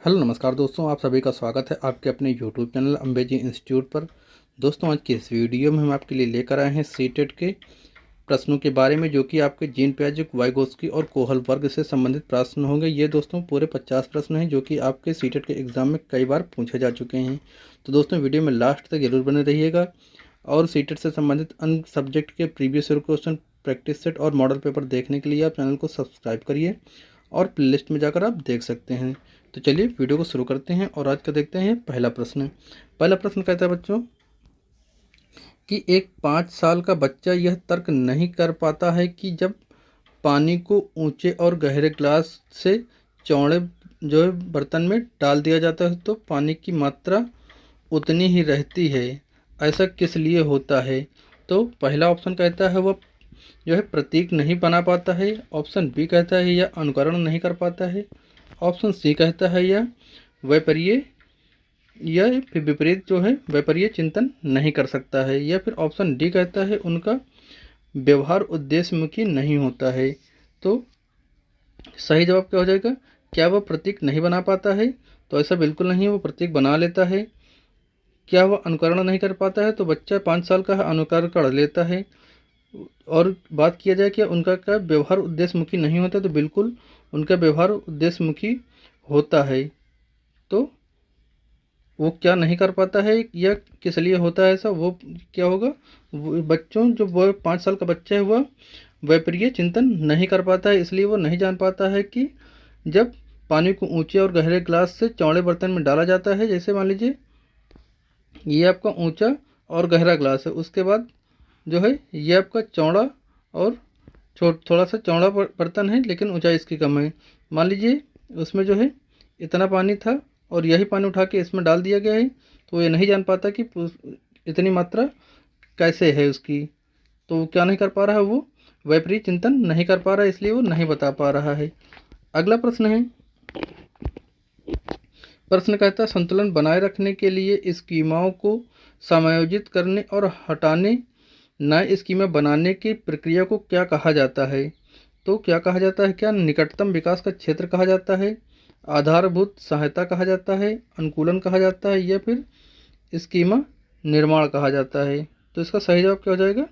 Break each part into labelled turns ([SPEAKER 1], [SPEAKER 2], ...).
[SPEAKER 1] Hello नमस्कार दोस्तों, आप सभी का स्वागत है आपके अपने यूट्यूब चैनल अंबेजी इंस्टीट्यूट पर। दोस्तों, आज की इस वीडियो में हम आपके लिए लेकर आए हैं सीटेट के प्रश्नों के बारे में, जो कि आपके जीन पियाजे, वाइगोत्स्की और कोहल वर्ग से संबंधित प्रश्न होंगे। ये दोस्तों पूरे 50 प्रश्न हैं, जो कि आपके सीटेट के एग्जाम में कई बार पूछे जा चुके हैं। तो दोस्तों, वीडियो में लास्ट तक जरूर बने रहिएगा और सीटेट से संबंधित अन्य सब्जेक्ट के previous year question, practice set और मॉडल पेपर देखने के लिए आप चैनल को सब्सक्राइब करिए और प्लेलिस्ट में जाकर आप देख सकते हैं। तो चलिए वीडियो को शुरू करते हैं और आज का देखते हैं पहला प्रश्न। पहला प्रश्न कहता है बच्चों कि एक 5 साल का बच्चा यह तर्क नहीं कर पाता है कि जब पानी को ऊंचे और गहरे ग्लास से चौड़े जो है बर्तन में डाल दिया जाता है तो पानी की मात्रा उतनी ही रहती है। ऐसा किस लिए होता है? तो पहला ऑप्शन कहता है वह जो है प्रतीक नहीं बना पाता है। ऑप्शन बी कहता है या अनुकरण नहीं कर पाता है। ऑप्शन सी कहता है या वैपरीय या फिर विपरीत जो है वैपरीय चिंतन नहीं कर सकता है। या फिर ऑप्शन डी कहता है उनका व्यवहार उद्देश्यमुखी नहीं होता है। तो सही जवाब क्या हो जाएगा? क्या वह प्रतीक नहीं बना पाता है? तो ऐसा बिल्कुल नहीं है, वो प्रतीक बना लेता है। क्या वह अनुकरण नहीं कर पाता है? तो बच्चा 5 साल का है, अनुकरण कर लेता है। और बात किया जाए कि उनका क्या व्यवहार उद्देश्यमुखी नहीं होता, तो बिल्कुल उनका व्यवहार उद्देश्यमुखी होता है। तो वो क्या नहीं कर पाता है या किस लिए होता है ऐसा, वो क्या होगा? वो बच्चों जो वो 5 साल का बच्चा है वह वैपरीय चिंतन नहीं कर पाता है, इसलिए वो नहीं जान पाता है कि जब पानी को ऊंचे और गहरे ग्लास से चौड़े बर्तन में डाला जाता है, जैसे मान लीजिए ये आपका ऊंचा और गहरा ग्लास है, उसके बाद जो है ये आपका चौड़ा और थोड़ा सा चौड़ा बर्तन है लेकिन ऊंचाई इसकी कम है। मान लीजिए उसमें जो है इतना पानी था और यही पानी उठा के इसमें डाल दिया गया है, तो ये नहीं जान पाता कि इतनी मात्रा कैसे है उसकी। तो वो क्या नहीं कर पा रहा है? वो वैपरीय चिंतन नहीं कर पा रहा है, इसलिए वो नहीं बता पा रहा है। अगला प्रश्न है, प्रश्न कहता है संतुलन बनाए रखने के लिए स्कीमाओं को समायोजित करने और हटाने नए स्कीमा बनाने की प्रक्रिया को क्या कहा जाता है? तो क्या कहा जाता है? क्या निकटतम विकास का क्षेत्र कहा जाता है, आधारभूत सहायता कहा जाता है, अनुकूलन कहा जाता है, या फिर स्कीमा निर्माण कहा जाता है? तो इसका सही जवाब क्या हो जाएगा?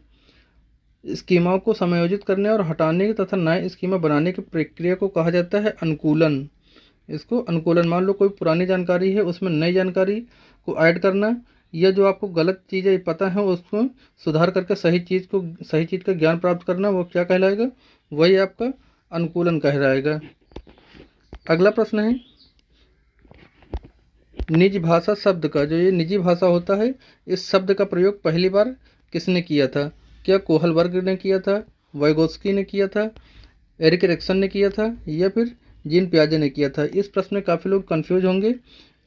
[SPEAKER 1] स्कीमाओं को समायोजित करने और हटाने तथा नए स्कीमा बनाने की प्रक्रिया को कहा जाता है अनुकूलन। इसको अनुकूलन, मान लो कोई पुरानी जानकारी है उसमें नई जानकारी को ऐड करना, या जो आपको गलत चीज़ें पता है उसको सुधार करके सही चीज़ का ज्ञान प्राप्त करना, वो क्या कहलाएगा? वही आपका अनुकूलन कहलाएगा। अगला प्रश्न है, निज भाषा शब्द का जो ये निजी भाषा होता है, इस शब्द का प्रयोग पहली बार किसने किया था? क्या कोहल वर्ग ने किया था, वाइगोत्स्की ने किया था, एरिक एरिक्सन ने किया था, या फिर जीन पियाजे ने किया था? इस प्रश्न में काफ़ी लोग कंफ्यूज होंगे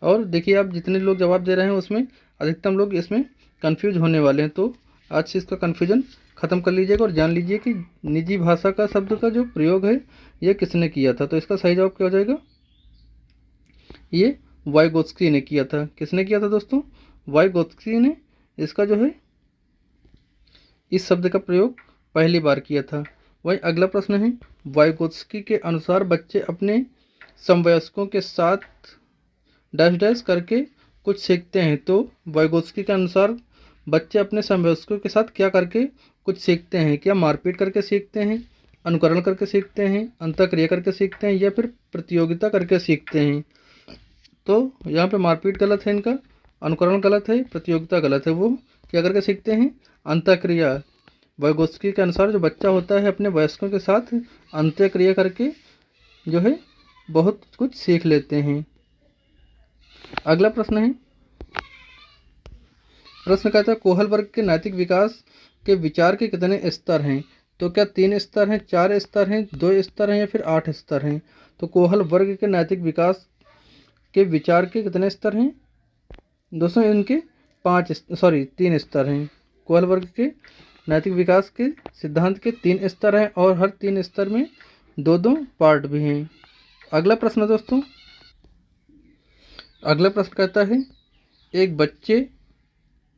[SPEAKER 1] और देखिए आप जितने लोग जवाब दे रहे हैं उसमें अधिकतम लोग इसमें कंफ्यूज होने वाले हैं। तो आज से इसका कन्फ्यूजन ख़त्म कर लीजिएगा और जान लीजिए कि निजी भाषा का शब्द का जो प्रयोग है ये किसने किया था। तो इसका सही जवाब क्या हो जाएगा? ये वाइगोत्स्की ने किया था। किसने किया था दोस्तों? वाइगोत्स्की ने इसका जो है इस शब्द का प्रयोग पहली बार किया था। वही अगला प्रश्न है, वाइगोत्स्की के अनुसार बच्चे अपने समवयस्कों के साथ डैश डैश करके कुछ सीखते हैं। तो वाइगोत्स्की के अनुसार बच्चे अपने समवयस्कों के साथ क्या करके कुछ सीखते हैं? क्या मारपीट करके सीखते हैं, अनुकरण करके सीखते हैं, अंतःक्रिया करके सीखते हैं, या फिर प्रतियोगिता करके सीखते हैं? तो यहाँ पे मारपीट गलत है इनका, अनुकरण गलत है, प्रतियोगिता गलत है। वो क्या करके सीखते हैं? अंतःक्रिया। वाइगोत्स्की के अनुसार जो बच्चा होता है अपने वयस्कों के साथ अंतःक्रिया करके जो है बहुत कुछ सीख लेते हैं। अगला प्रश्न है, प्रश्न कहता है कोहल वर्ग के नैतिक विकास के विचार के कितने स्तर हैं? तो क्या 3 स्तर हैं, 4 स्तर हैं, 2 स्तर हैं, या फिर 8 स्तर हैं? तो कोहल वर्ग के नैतिक विकास के विचार के कितने स्तर हैं दोस्तों? इनके 3 स्तर हैं। कोहल वर्ग के नैतिक विकास के सिद्धांत के 3 स्तर हैं और हर 3 स्तर में 2-2 पार्ट भी हैं। अगला प्रश्न दोस्तों, अगला प्रश्न कहता है एक बच्चे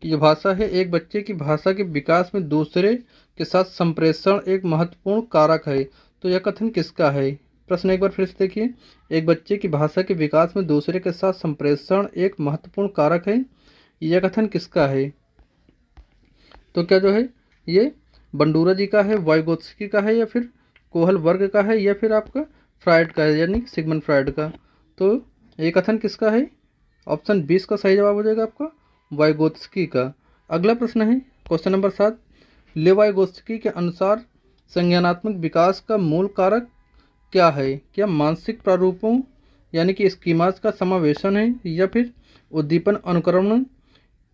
[SPEAKER 1] की जो भाषा है, एक बच्चे की भाषा के विकास में दूसरे के साथ संप्रेषण एक महत्वपूर्ण कारक है। तो यह कथन किसका है? प्रश्न एक बार फिर से देखिए। एक बच्चे की भाषा के विकास में दूसरे के साथ संप्रेषण एक महत्वपूर्ण कारक है। यह कथन किसका है? तो क्या जो है ये बंडूरा जी का है, वाइगोत्स्की का है, या फिर कोहल वर्ग का है, या फिर आपका फ्राइड का है, यानी सिगमंड फ्राइड का। तो ये कथन किसका है? ऑप्शन 20 का सही जवाब हो जाएगा आपका वाइगोत्स्की का। अगला प्रश्न है क्वेश्चन नंबर 7। लेवाइगोत्स्की के अनुसार संज्ञानात्मक विकास का मूल कारक क्या है? क्या मानसिक प्रारूपों यानी कि स्कीमास का समावेशन है, या फिर उद्दीपन अनुकरण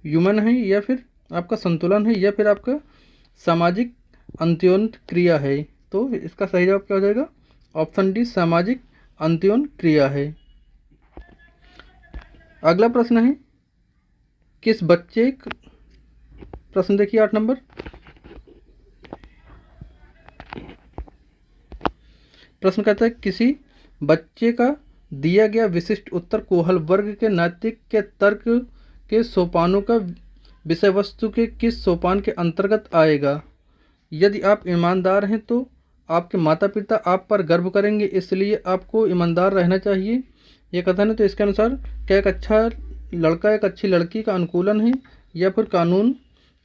[SPEAKER 1] ह्यूमन है, या फिर आपका संतुलन है, या फिर आपका सामाजिक अंत्योन क्रिया है? तो इसका सही जवाब क्या हो जाएगा? ऑप्शन डी सामाजिक अंत्योन क्रिया है। अगला प्रश्न है किस बच्चे प्रश्न देखिए 8 नंबर। प्रश्न कहता है किसी बच्चे का दिया गया विशिष्ट उत्तर कोहल वर्ग के नैतिक के तर्क के सोपानों का विषय वस्तु के किस सोपान के अंतर्गत आएगा? यदि आप ईमानदार हैं तो आपके माता पिता आप पर गर्व करेंगे, इसलिए आपको ईमानदार रहना चाहिए। यह कथन है। तो इसके अनुसार क्या एक अच्छा लड़का एक अच्छी लड़की का अनुकूलन है, या फिर कानून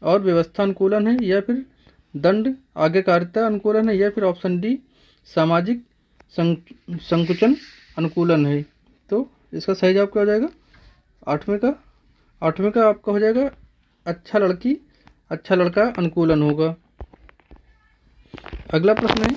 [SPEAKER 1] और व्यवस्था अनुकूलन है, या फिर दंड आज्ञाकारिता अनुकूलन है, या फिर ऑप्शन डी सामाजिक संकुचन अनुकूलन है? तो इसका सही जवाब क्या हो जाएगा? आठवें का आपका हो जाएगा अच्छा लड़की अच्छा लड़का अनुकूलन होगा। अगला प्रश्न है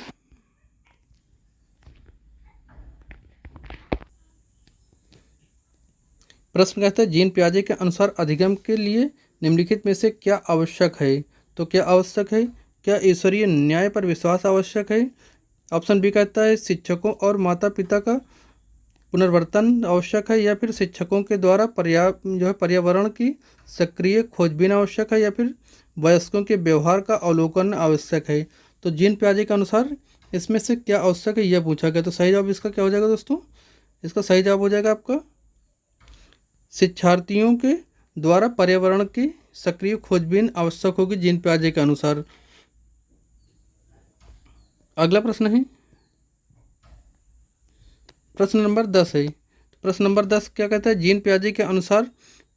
[SPEAKER 1] प्रश्न कहता है जीन पियाजे के अनुसार अधिगम के लिए निम्नलिखित में से क्या आवश्यक है? तो क्या आवश्यक है? क्या ईश्वरीय न्याय पर विश्वास आवश्यक है? ऑप्शन बी कहता है शिक्षकों और माता पिता का पुनर्वर्तन आवश्यक है, या फिर शिक्षकों के द्वारा पर्यावरण की सक्रिय खोजबीन आवश्यक है, या फिर वयस्कों के व्यवहार का अवलोकन आवश्यक है? तो जीन पियाजे के अनुसार इसमें से क्या आवश्यक है यह पूछा गया। तो सही जवाब इसका क्या हो जाएगा दोस्तों? इसका सही जवाब हो जाएगा आपका शिक्षार्थियों के द्वारा पर्यावरण की सक्रिय खोजबीन आवश्यक होगी जीन पियाजे के अनुसार। अगला प्रश्न है प्रश्न नंबर 10 है। प्रश्न नंबर 10 क्या कहता है जीन पियाजे के अनुसार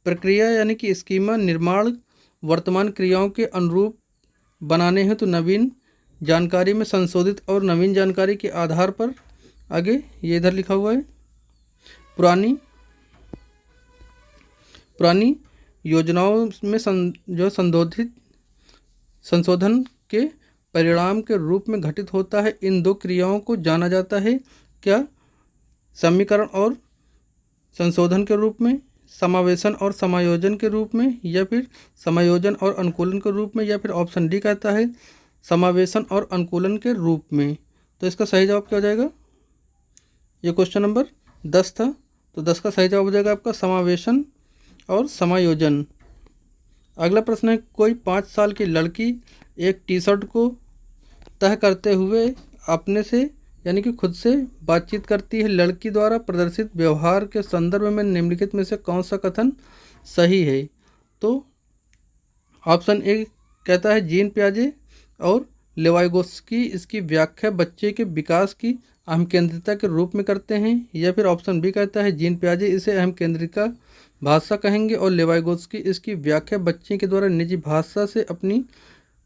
[SPEAKER 1] प्रक्रिया यानी कि स्कीमा निर्माण वर्तमान क्रियाओं के अनुरूप बनाने हैं तो नवीन जानकारी में संशोधित और नवीन जानकारी के आधार पर आगे ये इधर लिखा हुआ है पुरानी योजनाओं में संशोधन के परिणाम के रूप में घटित होता है। इन दो क्रियाओं को जाना जाता है क्या? समीकरण और संशोधन के रूप में, समावेशन और समायोजन के रूप में, या फिर समायोजन और अनुकूलन के रूप में, या फिर ऑप्शन डी कहता है समावेशन और अनुकूलन के रूप में। तो इसका सही जवाब क्या हो जाएगा? ये क्वेश्चन नंबर 10 था, तो 10 का सही जवाब हो जाएगा आपका समावेशन और समायोजन। अगला प्रश्न है कोई 5 साल की लड़की एक टी शर्ट को तह करते हुए अपने से यानी कि खुद से बातचीत करती है। लड़की द्वारा प्रदर्शित व्यवहार के संदर्भ में निम्नलिखित में से कौन सा कथन सही है? तो ऑप्शन ए कहता है जीन पियाजे और लेवाइगोस्की इसकी व्याख्या बच्चे के विकास की अहम केंद्रिता के रूप में करते हैं, या फिर ऑप्शन बी कहता है जीन पियाजे इसे अहम केंद्रिका भाषा कहेंगे और लेवाइगोस्की इसकी व्याख्या बच्चे के द्वारा निजी भाषा से अपनी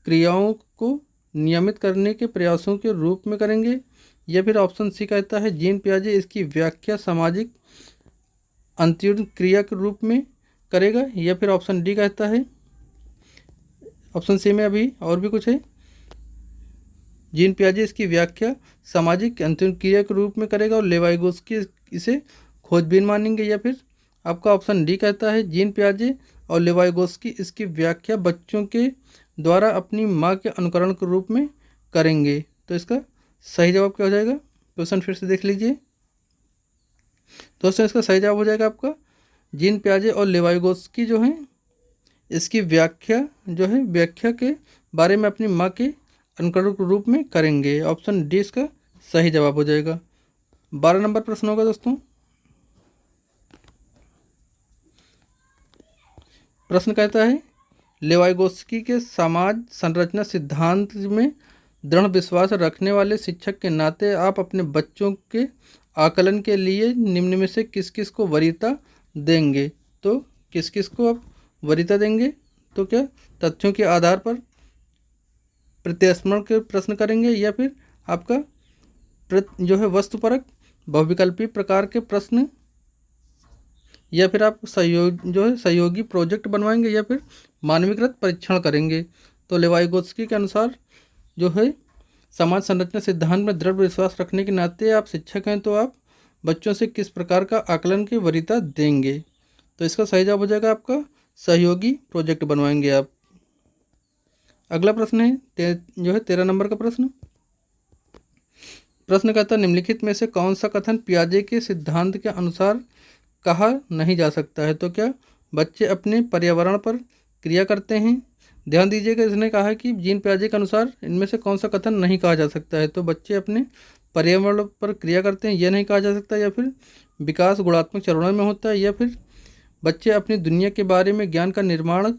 [SPEAKER 1] क्रियाओं को नियमित करने के प्रयासों के रूप में करेंगे, या फिर ऑप्शन सी कहता है जीन पियाजे इसकी व्याख्या सामाजिक अंत्योन क्रिया के रूप में करेगा, या फिर ऑप्शन डी कहता है ऑप्शन सी में अभी और भी कुछ है जीन पियाजे इसकी व्याख्या सामाजिक अंत्योन क्रिया के रूप में करेगा और लेवाइगोस्की इसे खोजबीन मानेंगे, या फिर आपका ऑप्शन डी कहता है जीन पियाजे और लेवाइगोस्की इसकी व्याख्या बच्चों के द्वारा अपनी माँ के अनुकरण के रूप में करेंगे। तो इसका सही जवाब क्या हो जाएगा? क्वेश्चन फिर से देख लीजिए दोस्तों। इसका सही जवाब हो जाएगा आपका जीन पियाजे और लेवाइगोस्की जो है इसकी व्याख्या व्याख्या के बारे में अपनी माँ के अनुकरण के रूप में करेंगे। ऑप्शन डी इसका सही जवाब हो जाएगा। 12 नंबर प्रश्न होगा दोस्तों। प्रश्न कहता है लेवाइगोस्की के समाज संरचना सिद्धांत में दृढ़ विश्वास रखने वाले शिक्षक के नाते आप अपने बच्चों के आकलन के लिए निम्न में से किस किस को वरीयता देंगे। तो किस किस को आप वरीयता देंगे? तो क्या तथ्यों के आधार पर प्रत्यास्मरण के प्रश्न करेंगे, या फिर आपका जो है वस्तुपरक बहुविकल्पी प्रकार के प्रश्न, या फिर आप सहयोगी प्रोजेक्ट बनवाएंगे, या फिर मानवीकृत परीक्षण करेंगे। तो लेवाइगोत्स्की के अनुसार जो है समाज संरचना सिद्धांत में दृढ़ विश्वास रखने के नाते आप शिक्षक हैं, तो आप बच्चों से किस प्रकार का आकलन की वरीयता देंगे। तो इसका सही जवाब हो जाएगा आपका सहयोगी प्रोजेक्ट बनवाएंगे आप। अगला प्रश्न है जो है 13 नंबर का प्रश्न। प्रश्न कहता है निम्नलिखित में से कौन सा कथन पियाजे के सिद्धांत के अनुसार कहा नहीं जा सकता है। तो क्या बच्चे अपने पर्यावरण पर क्रिया करते हैं। ध्यान दीजिएगा, इसने कहा है कि जीन पियाजे के अनुसार इनमें से कौन सा कथन नहीं कहा जा सकता है। तो बच्चे अपने पर्यावरण पर क्रिया करते हैं, यह नहीं कहा जा सकता, या फिर विकास गुणात्मक चरणों में होता है, या फिर बच्चे अपनी दुनिया के बारे में ज्ञान का निर्माण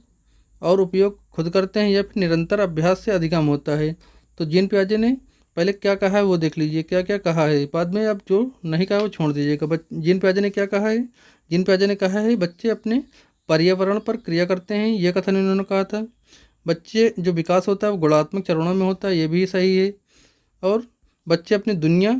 [SPEAKER 1] और उपयोग खुद करते हैं, या फिर निरंतर अभ्यास से अधिगम होता है। तो जीन पियाजे ने पहले क्या कहा है वो देख लीजिए, क्या क्या कहा है, बाद में आप जो नहीं कहा वो छोड़ दीजिएगा। जीन पियाजे ने क्या कहा है? जीन पियाजे ने कहा है बच्चे अपने पर्यावरण पर क्रिया करते हैं, यह कथन इन्होंने कहा था। बच्चे जो विकास होता है वो गुणात्मक चरणों में होता है, ये भी सही है। और बच्चे अपनी दुनिया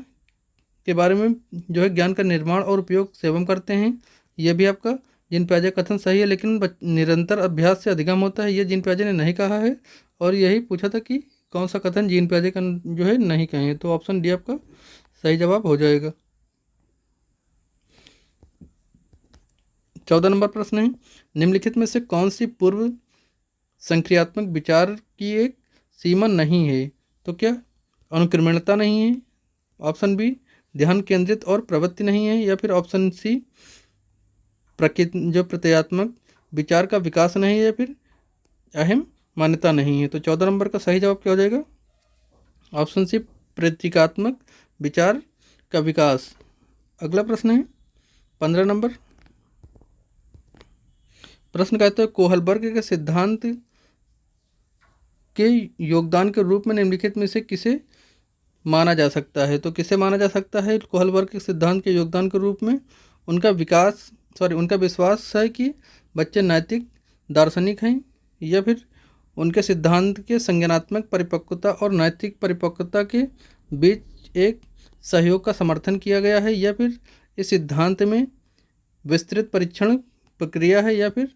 [SPEAKER 1] के बारे में जो है ज्ञान का निर्माण और उपयोग सेवन करते हैं, यह भी आपका जीन पियाजे कथन सही है। लेकिन निरंतर अभ्यास से अधिगम होता है, ये जीन पियाजे ने नहीं कहा है। और यही पूछा था कि कौन सा कथन जीन पियाजे का जो है नहीं कहे, तो ऑप्शन डी आपका सही जवाब हो जाएगा। 14 नंबर प्रश्न है निम्नलिखित में से कौन सी पूर्व संक्रियात्मक विचार की एक सीमा नहीं है। तो क्या अनुक्रमणता नहीं है, ऑप्शन बी ध्यान केंद्रित और प्रवृत्ति नहीं है, या फिर ऑप्शन सी प्रत्ययात्मक विचार का विकास नहीं है, या फिर अहम मान्यता नहीं है। तो 14 नंबर का सही जवाब क्या हो जाएगा? ऑप्शन सी प्रतीकात्मक विचार का विकास। अगला प्रश्न है 15 नंबर। प्रश्न कहते हैं कोहलबर्ग के सिद्धांत के योगदान के रूप में निम्नलिखित में से किसे माना जा सकता है। तो किसे माना जा सकता है कोहलबर्ग के सिद्धांत के योगदान के रूप में? उनका विश्वास है कि बच्चे नैतिक दार्शनिक हैं, या फिर उनके सिद्धांत के संज्ञानात्मक परिपक्वता और नैतिक परिपक्वता के बीच एक सहयोग का समर्थन किया गया है, या फिर इस सिद्धांत में विस्तृत परीक्षण प्रक्रिया है, या फिर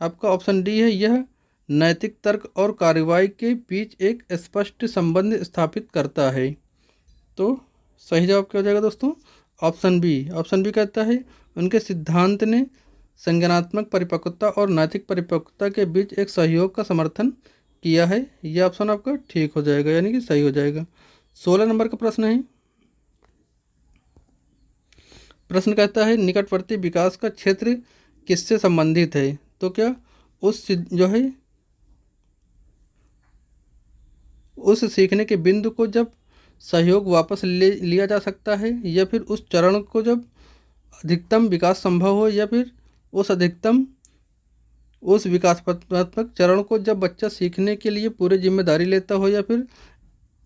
[SPEAKER 1] आपका ऑप्शन डी है यह नैतिक तर्क और कार्रवाई के बीच एक स्पष्ट संबंध स्थापित करता है। तो सही जवाब क्या हो जाएगा दोस्तों? ऑप्शन बी कहता है उनके सिद्धांत ने संज्ञानात्मक परिपक्वता और नैतिक परिपक्वता के बीच एक सहयोग का समर्थन किया है। यह ऑप्शन आपका ठीक हो जाएगा, यानी कि सही हो जाएगा। 16 नंबर का प्रश्न है। प्रश्न कहता है निकटवर्ती विकास का क्षेत्र किससे संबंधित है। तो क्या उस सीखने के बिंदु को जब सहयोग वापस ले लिया जा सकता है, या फिर उस चरण को जब अधिकतम विकास संभव हो, या फिर उस विकासात्मक चरण को जब बच्चा सीखने के लिए पूरी जिम्मेदारी लेता हो, या फिर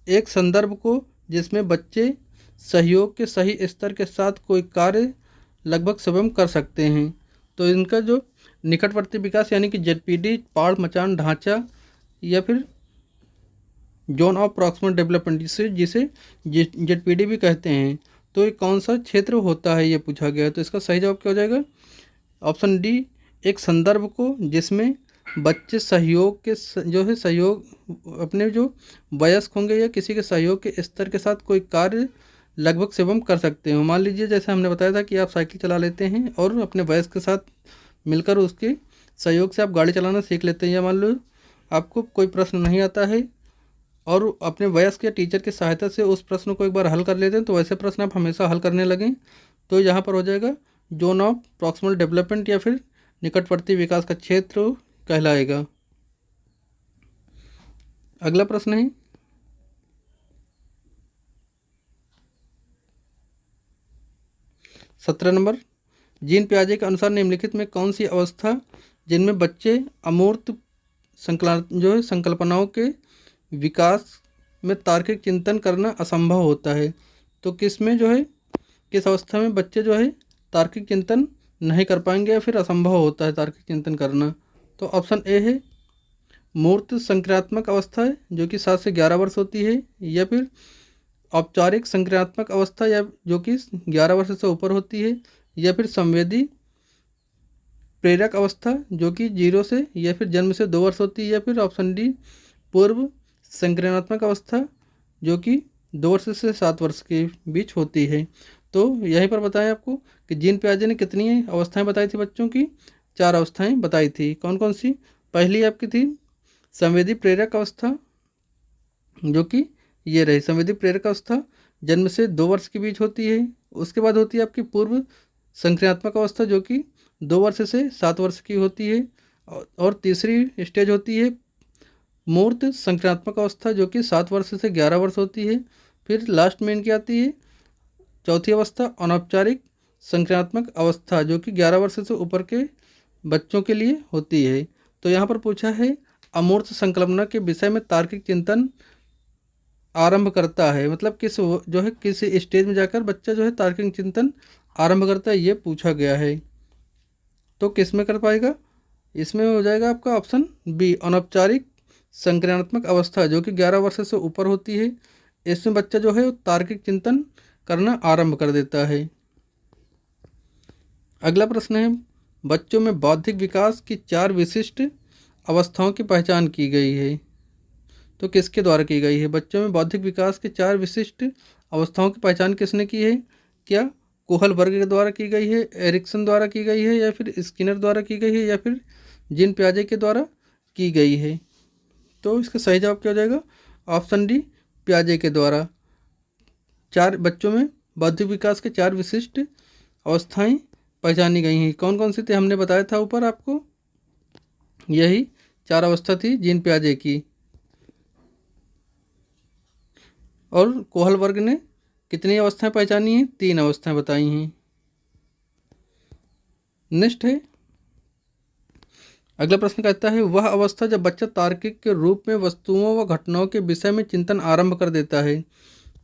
[SPEAKER 1] एक संदर्भ को जिसमें बच्चे सहयोग के सही स्तर के साथ कोई कार्य लगभग स्वयं कर सकते हैं। तो इनका जो निकटवर्ती विकास यानी कि जेडपीडी पाड़ मचान ढांचा, या फिर जोन ऑफ प्रॉक्सिमल डेवलपमेंट जिसे जेडपीडी भी कहते हैं, तो ये कौन सा क्षेत्र होता है ये पूछा गया है। तो इसका सही जवाब क्या हो जाएगा? ऑप्शन डी एक संदर्भ को जिसमें बच्चे सहयोग के सहयोग अपने जो वयस्क होंगे या किसी के सहयोग के स्तर के साथ कोई कार्य लगभग स्वयं कर सकते हो। मान लीजिए जैसे हमने बताया था कि आप साइकिल चला लेते हैं और अपने वयस्क के साथ मिलकर उसके सहयोग से आप गाड़ी चलाना सीख लेते हैं, या मान लो आपको कोई प्रश्न नहीं आता है और अपने वयस्क या टीचर की सहायता से उस प्रश्न को एक बार हल कर लेते हैं, तो वैसे प्रश्न आप हमेशा हल करने लगें। तो यहाँ पर हो जाएगा जोन ऑफ प्रॉक्सिमल डेवलपमेंट या फिर निकटवर्ती विकास का क्षेत्र कहलाएगा। अगला प्रश्न है 17 नंबर। जीन पियाजे के अनुसार निम्नलिखित में कौन सी अवस्था जिनमें बच्चे अमूर्त संकल्पनाओं के विकास में तार्किक चिंतन करना असंभव होता है। तो किस में जो है, किस अवस्था में बच्चे जो है तार्किक चिंतन नहीं कर पाएंगे या फिर असंभव होता है तार्किक चिंतन करना? तो ऑप्शन ए है मूर्त संक्रियात्मक अवस्था है जो कि 7 से 11 वर्ष होती है, या फिर औपचारिक संक्रियात्मक अवस्था या जो कि 11 वर्ष से ऊपर होती है, या फिर संवेदी प्रेरक अवस्था जो कि 0 से या फिर जन्म से 2 वर्ष होती है, या फिर ऑप्शन डी पूर्व संक्रियात्मक अवस्था जो कि 2 वर्ष से 7 वर्ष के बीच होती है। तो यहीं पर बताएं आपको कि जीन पियाजे ने कितनी अवस्थाएं बताई थी बच्चों की? 4 अवस्थाएं बताई थी। कौन कौन सी? पहली आपकी थी संवेदी प्रेरक अवस्था जो कि ये रही संवेदी प्रेरक अवस्था, जन्म से 2 वर्ष के बीच होती है। उसके बाद होती है आपकी पूर्व संक्रियात्मक अवस्था जो कि 2 वर्ष से 7 वर्ष की होती है, और तीसरी स्टेज होती है मूर्त संक्रियात्मक अवस्था जो कि 7 वर्ष से 11 वर्ष होती है। फिर लास्ट में इनकी आती है चौथी अवस्था अनौपचारिक संक्रियात्मक अवस्था जो कि 11 वर्ष से ऊपर के बच्चों के लिए होती है। तो यहाँ पर पूछा है अमूर्त संकल्पना के विषय में तार्किक चिंतन आरंभ करता है, मतलब किस जो है किस स्टेज में जाकर बच्चा जो है तार्किक चिंतन आरंभ करता है, ये पूछा गया है। तो किस में कर पाएगा? इसमें हो जाएगा आपका ऑप्शन बी अनौपचारिक संक्रियात्मक अवस्था जो कि 11 वर्ष से ऊपर होती है। इसमें बच्चा जो है तार्किक चिंतन करना आरंभ कर देता है। अगला प्रश्न है बच्चों में बौद्धिक विकास की 4 विशिष्ट अवस्थाओं की पहचान की गई है। तो किसके द्वारा की गई है? बच्चों में बौद्धिक विकास के 4 विशिष्ट अवस्थाओं की पहचान किसने की है? क्या कोहल वर्ग के द्वारा की गई है, एरिक्सन द्वारा की गई है, या फिर स्किनर द्वारा की गई है, या फिर जीन पियाजे के द्वारा की गई है? तो इसका सही जवाब क्या हो जाएगा? ऑप्शन डी पियाजे के द्वारा। 4 बच्चों में बौद्धिक विकास के 4 विशिष्ट अवस्थाएं पहचानी गई हैं। कौन कौन सी थी? हमने बताया था ऊपर आपको, यही 4 अवस्था थी जीन पियाजे की। और कोहल वर्ग ने कितनी अवस्थाएं पहचानी हैं? 3 अवस्थाएं बताई हैं। नेक्स्ट है अगला प्रश्न कहता है वह अवस्था जब बच्चा तार्किक के रूप में वस्तुओं व घटनाओं के विषय में चिंतन आरंभ कर देता है।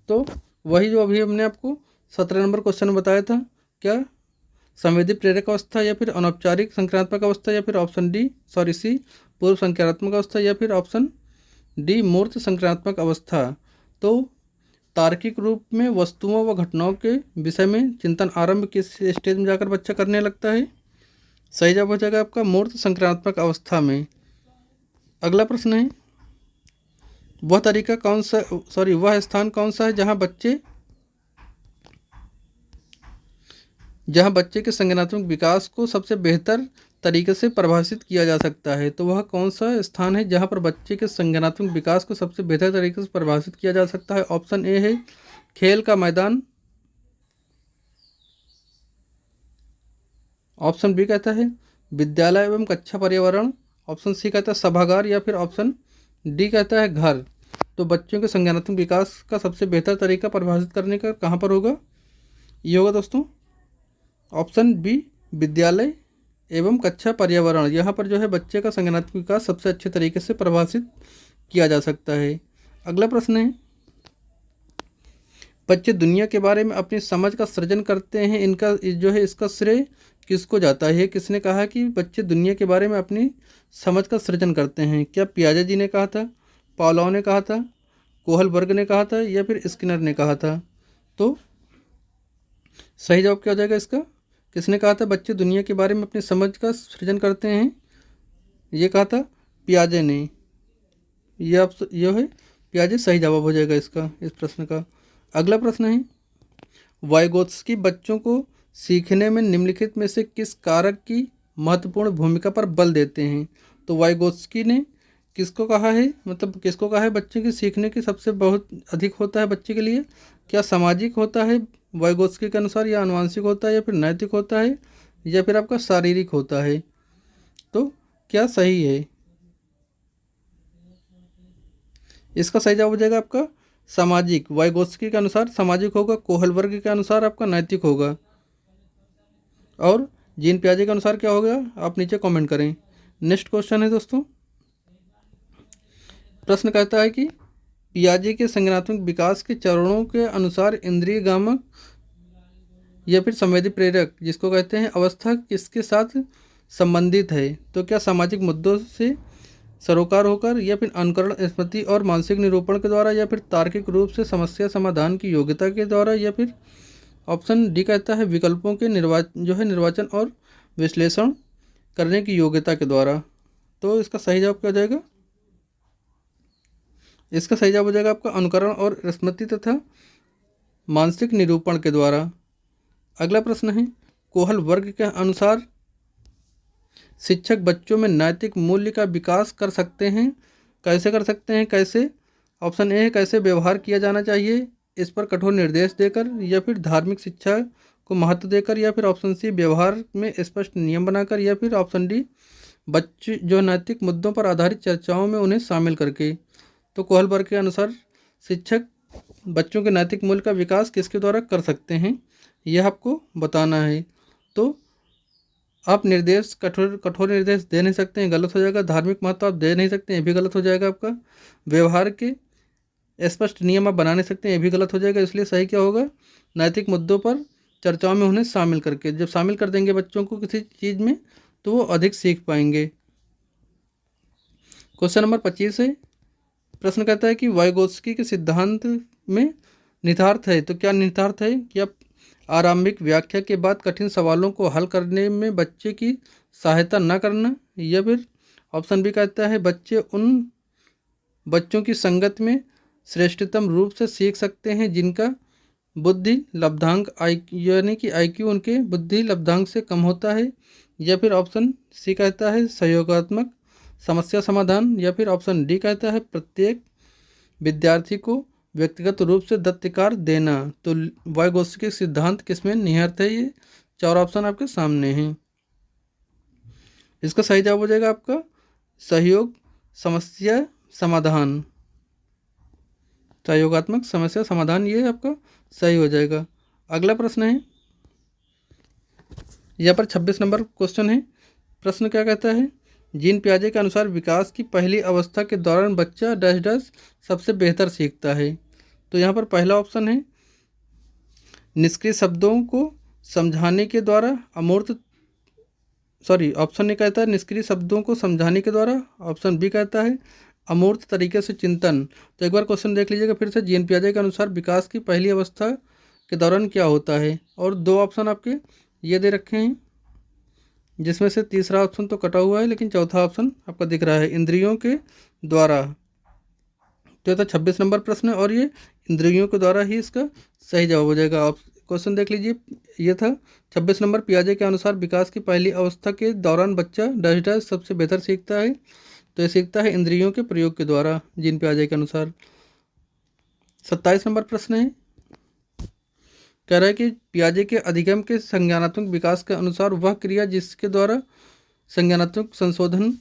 [SPEAKER 1] तो वही जो अभी हमने आपको 17 नंबर क्वेश्चन बताया था, क्या संवेदी प्रेरक अवस्था, या फिर अनौपचारिक संक्रियात्मक अवस्था, या फिर ऑप्शन डी सी पूर्व संक्रियात्मक अवस्था, या फिर ऑप्शन डी मूर्त संक्रियात्मक अवस्था। तो तार्किक रूप में वस्तुओं व घटनाओं के विषय में चिंतन आरंभ किस स्टेज में जाकर बच्चा करने लगता है? सही जवाब हो जाएगा आपका मूर्त संक्रियात्मक अवस्था में। अगला प्रश्न है वह तरीका कौन सा वह स्थान कौन सा है जहां बच्चे के संज्ञानात्मक विकास को सबसे बेहतर तरीके से परिभाषित किया जा सकता है? तो वह कौन सा स्थान है जहां पर बच्चे के संज्ञानात्मक विकास को सबसे बेहतर तरीके से परिभाषित किया जा सकता है? ऑप्शन ए है खेल का मैदान, ऑप्शन बी कहता है विद्यालय एवं कक्षा पर्यावरण, ऑप्शन सी कहता है सभागार, या फिर ऑप्शन डी कहता है घर। तो बच्चों के संज्ञानात्मक विकास का सबसे बेहतर तरीका परिभाषित करने का कहाँ पर होगा? ये होगा दोस्तों ऑप्शन बी विद्यालय एवं कक्षा पर्यावरण। यहाँ पर जो है बच्चे का संज्ञानात्मक विकास सबसे अच्छे तरीके से परिभाषित किया जा सकता है। अगला प्रश्न है बच्चे दुनिया के बारे में अपनी समझ का सृजन करते हैं, इनका जो है इसका श्रेय किसको जाता है? किसने कहा कि बच्चे दुनिया के बारे में अपनी समझ का सृजन करते हैं? क्या पियाजे जी ने कहा था, पावलोव ने कहा था, कोहल वर्ग ने कहा था, या फिर स्किनर ने कहा था? तो सही जवाब क्या हो जाएगा इसका? किसने कहा था बच्चे दुनिया के बारे में अपनी समझ का सृजन करते हैं? ये कहा था पियाजे ने। यह है पियाजे, सही जवाब हो जाएगा इसका, इस प्रश्न का। अगला प्रश्न है वाइगोत्स्की बच्चों को सीखने में निम्नलिखित में से किस कारक की महत्वपूर्ण भूमिका पर बल देते हैं? तो वाइगोत्स्की ने किसको कहा है, मतलब किसको कहा है बच्चे की सीखने की सबसे बहुत अधिक होता है बच्चे के लिए? क्या सामाजिक होता है वाइगोत्स्की के अनुसार, या आनुवंशिक होता है, या फिर नैतिक होता है, या फिर आपका शारीरिक होता है? तो क्या सही है? इसका सही जवाब हो जाएगा आपका सामाजिक। वाइगोत्स्की के अनुसार सामाजिक होगा, कोहल वर्ग के अनुसार आपका नैतिक होगा, और जीन पियाजे के अनुसार क्या होगा आप नीचे कमेंट करें। नेक्स्ट क्वेश्चन है दोस्तों, प्रश्न कहता है कि पियाजे के संज्ञानात्मक विकास के चरणों के अनुसार इंद्रिय गामक या फिर संवेदी प्रेरक जिसको कहते हैं अवस्था किसके साथ संबंधित है? तो क्या सामाजिक मुद्दों से सरोकार होकर, या फिर अनुकरण, स्मृति और मानसिक निरूपण के द्वारा, या फिर तार्किक रूप से समस्या समाधान की योग्यता के द्वारा, या फिर ऑप्शन डी कहता है विकल्पों के निर्वाचन और विश्लेषण करने की योग्यता के द्वारा। तो इसका सही जवाब क्या हो जाएगा? इसका सही जवाब हो जाएगा आपका अनुकरण और स्मृति तथा मानसिक निरूपण के द्वारा। अगला प्रश्न है, कोहल वर्ग के अनुसार शिक्षक बच्चों में नैतिक मूल्य का विकास कर सकते हैं। कैसे कर सकते हैं? कैसे? ऑप्शन ए है कैसे व्यवहार किया जाना चाहिए, इस पर कठोर निर्देश देकर, या फिर धार्मिक शिक्षा को महत्व देकर, या फिर ऑप्शन सी व्यवहार में स्पष्ट नियम बनाकर, या फिर ऑप्शन डी बच्चे जो नैतिक मुद्दों पर आधारित चर्चाओं में उन्हें शामिल करके। तो कोहल वर्ग के अनुसार शिक्षक बच्चों के नैतिक मूल्य का विकास किसके द्वारा कर सकते हैं, यह आपको बताना है। तो आप निर्देश कठोर निर्देश दे नहीं सकते हैं, गलत हो जाएगा। धार्मिक महत्व आप दे नहीं सकते हैं, ये भी गलत हो जाएगा आपका। व्यवहार के स्पष्ट नियम आप बना नहीं सकते हैं, ये भी गलत हो जाएगा। इसलिए सही क्या होगा? नैतिक मुद्दों पर चर्चाओं में उन्हें शामिल करके। जब शामिल कर देंगे बच्चों को किसी चीज़ में तो वो अधिक सीख पाएंगे। क्वेश्चन नंबर 25 है। प्रश्न कहता है कि वाइगोत्स्की के सिद्धांत में निहितार्थ है। तो क्या निहितार्थ है? कि आप आरंभिक व्याख्या के बाद कठिन सवालों को हल करने में बच्चे की सहायता न करना, या फिर ऑप्शन बी कहता है बच्चे उन बच्चों की संगत में श्रेष्ठतम रूप से सीख सकते हैं जिनका बुद्धि लब्धांक यानी कि IQ उनके बुद्धि लब्धांक से कम होता है, या फिर ऑप्शन सी कहता है सहयोगात्मक समस्या समाधान, या फिर ऑप्शन डी कहता है प्रत्येक विद्यार्थी को व्यक्तिगत रूप से दत्तिकार देना। तो वाइगोत्स्की के सिद्धांत किसमें निहित है? ये 4 ऑप्शन आपके सामने हैं। इसका सही जवाब हो जाएगा आपका सहयोग समस्या समाधान, सहयोगात्मक समस्या समाधान, ये आपका सही हो जाएगा। अगला प्रश्न है, यहाँ पर 26 नंबर क्वेश्चन है। प्रश्न क्या कहता है? जीन पियाजे के अनुसार विकास की पहली अवस्था के दौरान बच्चा डैश डैश सबसे बेहतर सीखता है। तो यहाँ पर पहला ऑप्शन है निष्क्रिय शब्दों को समझाने के द्वारा ऑप्शन ए कहता है निष्क्रिय शब्दों को समझाने के द्वारा, ऑप्शन बी कहता है अमूर्त तरीके से चिंतन। तो एक बार क्वेश्चन देख लीजिएगा फिर से। जीन पियाजे के अनुसार विकास की पहली अवस्था के दौरान क्या होता है? और 2 ऑप्शन आपके ये दे रखे हैं, जिसमें से तीसरा ऑप्शन तो कटा हुआ है, लेकिन चौथा ऑप्शन आपका दिख रहा है इंद्रियों के द्वारा। तो 26 नंबर प्रश्न है, और ये इंद्रियों के द्वारा ही इसका सही जवाब हो जाएगा। आप क्वेश्चन देख लीजिए, ये था 26 नंबर। पियाजे के अनुसार विकास की पहली अवस्था के दौरान बच्चा डैश डैश सबसे बेहतर सीखता है। तो ये सीखता है इंद्रियों के प्रयोग के द्वारा, जीन पियाजे के अनुसार। 27 नंबर प्रश्न है, कह रहा है कि पियाजे के अधिगम के संज्ञानात्मक विकास के अनुसार वह क्रिया जिसके द्वारा संज्ञानात्मक संशोधन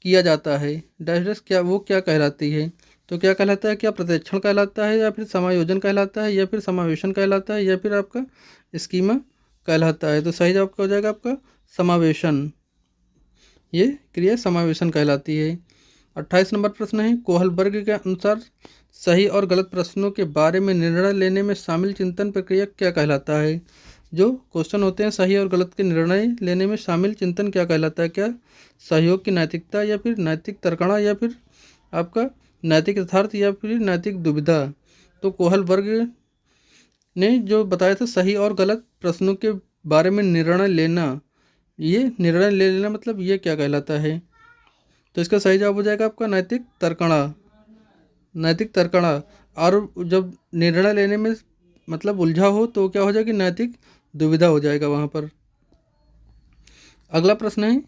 [SPEAKER 1] किया जाता है डैश डैश क्या कहलाती है? तो क्या कहलाता है? क्या प्रतिक्षण कहलाता है, या फिर समायोजन कहलाता है, या फिर समावेशन कहलाता है, या फिर आपका स्कीमा कहलाता है? तो सही जवाब क्या हो जाएगा आपका समावेशन। ये क्रिया समावेशन कहलाती है। 28 नंबर प्रश्न है, कोहल वर्ग के अनुसार सही और गलत प्रश्नों के बारे में निर्णय लेने में शामिल चिंतन प्रक्रिया क्या कहलाता है? जो क्वेश्चन होते हैं सही और गलत के निर्णय लेने में शामिल चिंतन क्या कहलाता है? क्या सहयोग की नैतिकता, या फिर नैतिक तर्कणा, या फिर आपका नैतिक यथार्थ, या फिर नैतिक दुविधा? तो कोहल वर्ग ने जो बताया था सही और गलत प्रश्नों के बारे में निर्णय लेना, ये निर्णय ले लेना मतलब ये क्या कहलाता है? तो इसका सही जवाब हो जाएगा आपका नैतिक तर्कणा। नैतिक तर्कणा। और जब निर्णय लेने में मतलब उलझा हो तो क्या हो जाएगी? नैतिक दुविधा हो जाएगा वहाँ पर। अगला प्रश्न है,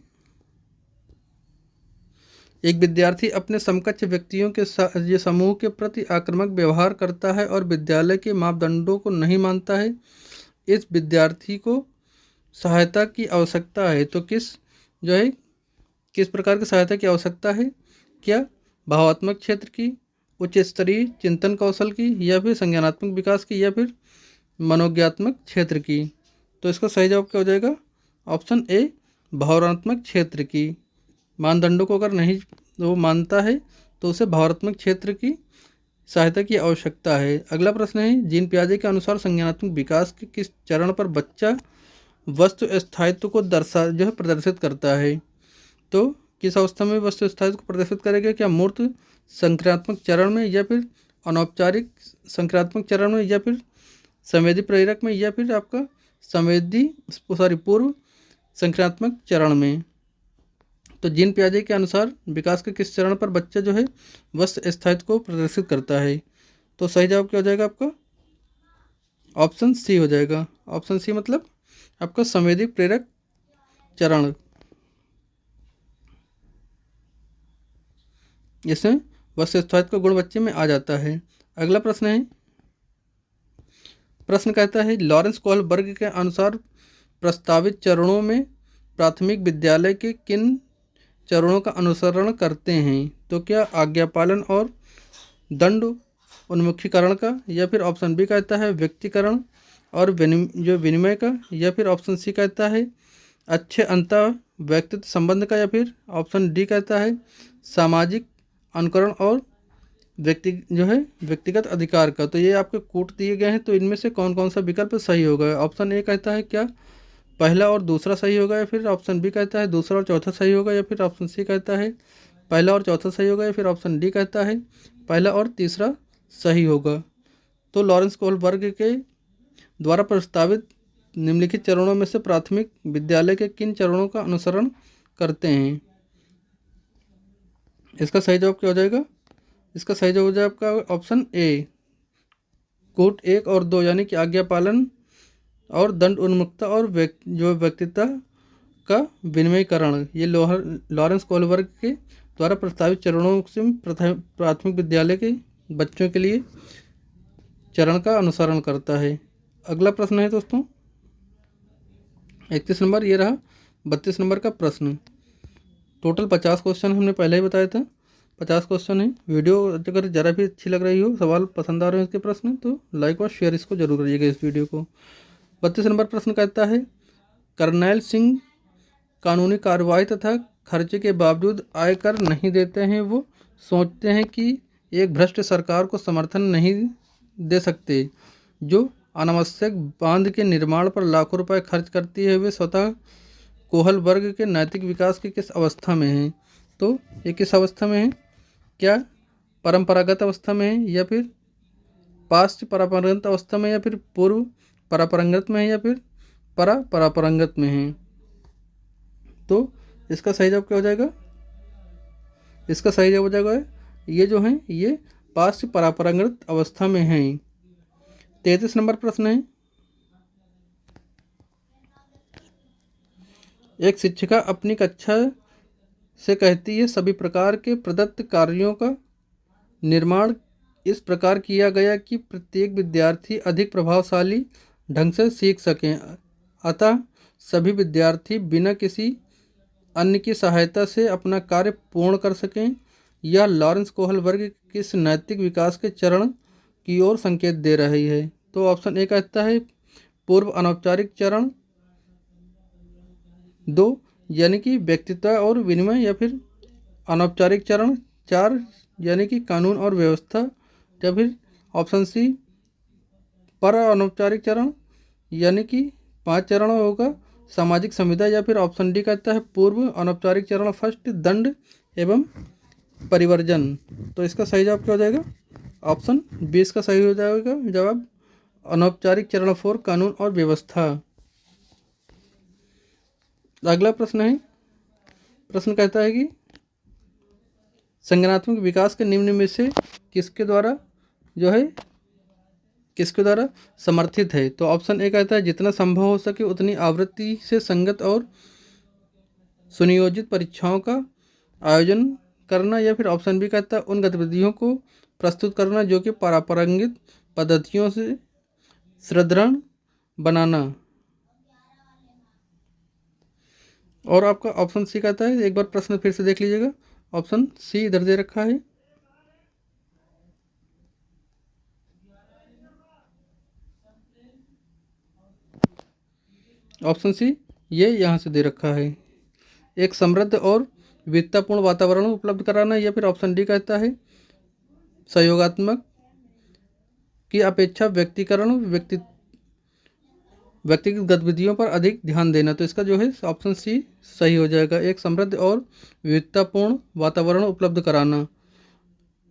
[SPEAKER 1] एक विद्यार्थी अपने समकक्ष व्यक्तियों के ये समूह के प्रति आक्रामक व्यवहार करता है और विद्यालय के मापदंडों को नहीं मानता है। इस विद्यार्थी को सहायता की आवश्यकता है। तो किस प्रकार की सहायता की आवश्यकता है? क्या भावात्मक क्षेत्र की, उच्च स्तरीय चिंतन कौशल की, या फिर संज्ञानात्मक विकास की, या फिर मनोज्ञात्मक क्षेत्र की? तो इसका सही जवाब क्या हो जाएगा? ऑप्शन ए भावनात्मक क्षेत्र की। मानदंडों को अगर नहीं वो मानता है तो उसे भावनात्मक क्षेत्र की सहायता की आवश्यकता है। अगला प्रश्न है, जीन पियाजे के अनुसार संज्ञानात्मक विकास के किस चरण पर बच्चा वस्तु स्थायित्व को प्रदर्शित करता है? तो किस अवस्था में वस्तु स्थायित्व को प्रदर्शित करेगा? क्या मूर्त संक्रियात्मक चरण में, या फिर अनौपचारिक संक्रियात्मक चरण में, या फिर संवेदी प्रेरक में, या फिर आपका पूर्व संक्रियात्मक चरण में? तो जीन पियाजे के अनुसार विकास के किस चरण पर बच्चा वस्तु स्थायित्व को प्रदर्शित करता है? तो सही जवाब क्या हो जाएगा आपका? ऑप्शन सी हो जाएगा। ऑप्शन सी मतलब आपका संवेदी प्रेरक चरण। इसमें वस्तु स्थायित्व का गुण बच्चे में आ जाता है। अगला प्रश्न है, प्रश्न कहता है लॉरेंस कोहल वर्ग के अनुसार प्रस्तावित चरणों में प्राथमिक विद्यालय के किन चरणों का अनुसरण करते हैं? तो क्या आज्ञा पालन और दंड उन्मुखीकरण का, या फिर ऑप्शन बी कहता है व्यक्तिकरण और विनिमय का, या फिर ऑप्शन सी कहता है अच्छे अंतर व्यक्तित्व संबंध का, या फिर ऑप्शन डी कहता है सामाजिक अनुकरण और व्यक्तिगत अधिकार का। तो ये आपके कूट दिए गए हैं, तो इनमें से कौन कौन सा विकल्प सही होगा? ऑप्शन ए कहता है क्या पहला और दूसरा सही होगा, या फिर ऑप्शन बी कहता है दूसरा और चौथा सही होगा, या फिर ऑप्शन सी कहता है पहला और चौथा सही होगा, या फिर ऑप्शन डी कहता है पहला और तीसरा सही होगा। तो लॉरेंस कोहल वर्ग के द्वारा प्रस्तावित निम्नलिखित चरणों में से प्राथमिक विद्यालय के किन चरणों का अनुसरण करते हैं? इसका सही जवाब क्या हो जाएगा? इसका सही जवाब हो जाएगा आपका ऑप्शन ए, कूट 1 और 2, यानी कि आज्ञा पालन और दंड उन्मुक्ता और व्यक्तित्व का विनिमयकरण। ये लॉरेंस कोहल वर्ग के द्वारा प्रस्तावित चरणों से प्राथमिक विद्यालय के बच्चों के लिए चरण का अनुसरण करता है। अगला प्रश्न है दोस्तों 31 नंबर, ये रहा 32 नंबर का प्रश्न। टोटल 50 क्वेश्चन हमने पहले ही बताया था, 50 क्वेश्चन है। वीडियो अगर ज़रा भी अच्छी लग रही हो, सवाल पसंद आ रहे हो इसके प्रश्न, तो लाइक और शेयर इसको जरूर करिएगा इस वीडियो को। 32 नंबर प्रश्न कहता है करनैल सिंह कानूनी कार्रवाई तथा खर्चे के बावजूद आयकर नहीं देते हैं। वो सोचते हैं कि एक भ्रष्ट सरकार को समर्थन नहीं दे सकते जो अनावश्यक बांध के निर्माण पर लाखों रुपए खर्च करती है। वे स्वतः कोहल वर्ग के नैतिक विकास की किस अवस्था में हैं? तो ये किस अवस्था में है? क्या परंपरागत अवस्था में है, या फिर पाश्च परंपरागत अवस्था में, या फिर पूर्व परंपरागत में है, या फिर परंपरागत में है? तो इसका सही जवाब क्या हो जाएगा? इसका सही जवाब हो जाएगा ये जो है ये पाश्च परंपरागत अवस्था में है। 33 नंबर प्रश्न है, एक शिक्षिका अपनी कक्षा से कहती है सभी प्रकार के प्रदत्त कार्यों का निर्माण इस प्रकार किया गया कि प्रत्येक विद्यार्थी अधिक प्रभावशाली ढंग से सीख सकें, अतः सभी विद्यार्थी बिना किसी अन्य की सहायता से अपना कार्य पूर्ण कर सकें। यह लॉरेंस कोहल वर्ग किस नैतिक विकास के चरण की ओर संकेत दे रही है? तो ऑप्शन ए कहता है पूर्व अनौपचारिक चरण 2 यानी कि व्यक्तित्व और विनिमय, या फिर अनौपचारिक चरण 4 यानी कि कानून और व्यवस्था, या फिर ऑप्शन सी पर अनौपचारिक चरण यानी कि 5 चरण होगा सामाजिक संविदा, या फिर ऑप्शन डी कहता है पूर्व अनौपचारिक चरण फर्स्ट दंड एवं परिवर्जन। तो इसका सही जवाब क्या हो जाएगा? ऑप्शन बी इसका सही हो जाएगा जवाब, अनौपचारिक चरण 4 कानून और व्यवस्था। अगला प्रश्न है, प्रश्न कहता है कि संज्ञानात्मक विकास के निम्न में से किसके द्वारा समर्थित है? तो ऑप्शन ए कहता है जितना संभव हो सके उतनी आवृत्ति से संगत और सुनियोजित परीक्षाओं का आयोजन करना, या फिर ऑप्शन बी कहता है उन गतिविधियों को प्रस्तुत करना जो कि परंपरागत पद्धतियों से सुदृढ़ बनाना। और आपका ऑप्शन सी कहता है, एक बार प्रश्न फिर से देख लीजिएगा, ऑप्शन सी इधर दे रखा है, ऑप्शन सी ये यहाँ से दे रखा है, एक समृद्ध और विविधतापूर्ण वातावरण उपलब्ध कराना, या फिर ऑप्शन डी कहता है सहयोगात्मक की अपेक्षा व्यक्तिगत गतिविधियों पर अधिक ध्यान देना। तो इसका जो है ऑप्शन सी सही हो जाएगा। एक समृद्ध और विविधतापूर्ण वातावरण उपलब्ध कराना।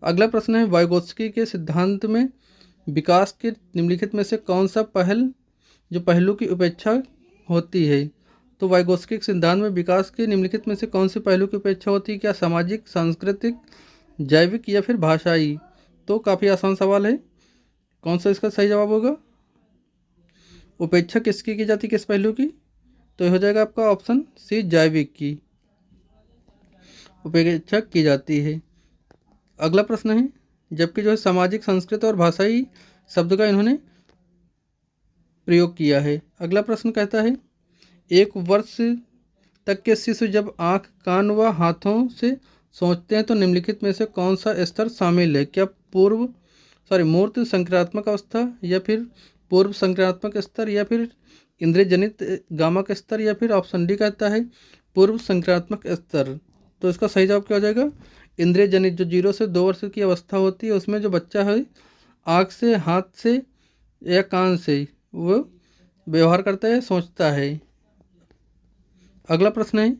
[SPEAKER 1] अगला प्रश्न है, वाइगोत्स्की के सिद्धांत में विकास के निम्नलिखित में से कौन सा पहलू की उपेक्षा होती है। तो वाइगोत्स्की के सिद्धांत में विकास के निम्नलिखित में से कौन से पहलू की उपेक्षा होती है? क्या सामाजिक, सांस्कृतिक, जैविक या फिर भाषाई? तो काफ़ी आसान सवाल है। कौन सा इसका सही जवाब होगा? उपेक्षा किसकी की जाती, किस पहलू की? तो हो जाएगा आपका ऑप्शन सी, जैविक की उपेक्षा की जाती है। अगला प्रश्न है, जबकि जो है सामाजिक, सांस्कृतिक और भाषाई शब्द का इन्होंने प्रयोग किया है। अगला प्रश्न कहता है, 1 वर्ष तक के शिशु जब आँख, कान व हाथों से सोचते हैं तो निम्नलिखित में से कौन सा स्तर शामिल है? क्या मूर्त संक्रियात्मक अवस्था या फिर पूर्व संक्रियात्मक स्तर या फिर इंद्रिय जनित गामक स्तर या फिर ऑप्शन डी कहता है पूर्व संक्रियात्मक स्तर। तो इसका सही जवाब क्या हो जाएगा? इंद्रिय जनित। जो 0 से 2 वर्ष की अवस्था होती है उसमें जो बच्चा है आँख से, हाथ से या कान से वो व्यवहार करता है, सोचता है। अगला प्रश्न है,